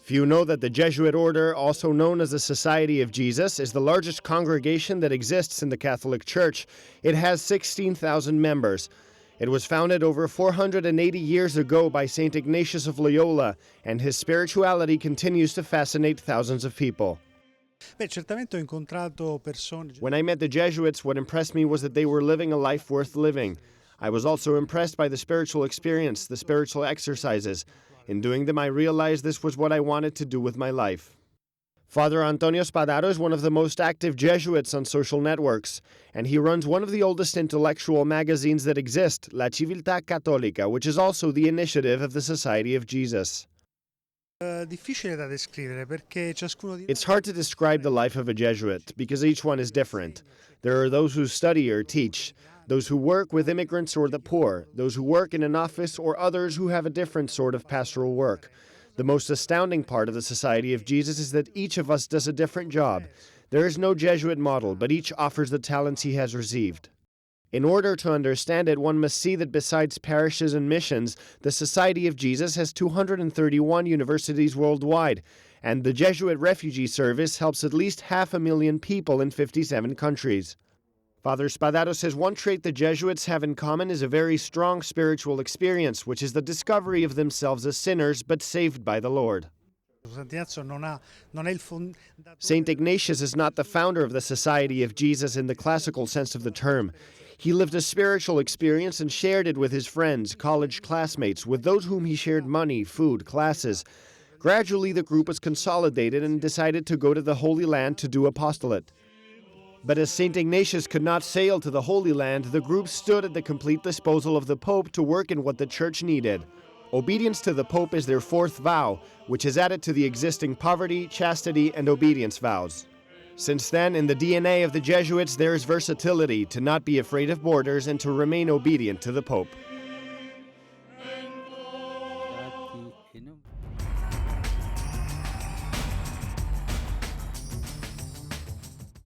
Few know that the Jesuit order, also known as the Society of Jesus, is the largest congregation that exists in the Catholic Church. It has 16,000 members. It was founded over 480 years ago by St. Ignatius of Loyola, and his spirituality continues to fascinate thousands of people. Beh, certamente ho incontrato persone. When I met the Jesuits, what impressed me was that they were living a life worth living. I was also impressed by the spiritual experience, the spiritual exercises. In doing them, I realized this was what I wanted to do with my life. Father Antonio Spadaro is one of the most active Jesuits on social networks, and he runs one of the oldest intellectual magazines that exist, La Civiltà Cattolica, which is also the initiative of the Society of Jesus. Difficile da descrivere perché ciascuno di It's hard to describe the life of a Jesuit, because each one is different. There are those who study or teach, those who work with immigrants or the poor, those who work in an office, or others who have a different sort of pastoral work. The most astounding part of the Society of Jesus is that each of us does a different job. There is no Jesuit model, but each offers the talents he has received. In order to understand it, one must see that besides parishes and missions, the Society of Jesus has 231 universities worldwide, and the Jesuit Refugee Service helps at least 500,000 people in 57 countries. Father Spadaro says one trait the Jesuits have in common is a very strong spiritual experience, which is the discovery of themselves as sinners, but saved by the Lord. St. Ignatius is not the founder of the Society of Jesus in the classical sense of the term. He lived a spiritual experience and shared it with his friends, college classmates, with those whom he shared money, food, classes. Gradually, the group was consolidated and decided to go to the Holy Land to do apostolate. But as St. Ignatius could not sail to the Holy Land, the group stood at the complete disposal of the Pope to work in what the Church needed. Obedience to the Pope is their fourth vow, which is added to the existing poverty, chastity, and obedience vows. Since then, in the DNA of the Jesuits, there is versatility, to not be afraid of borders and to remain obedient to the Pope.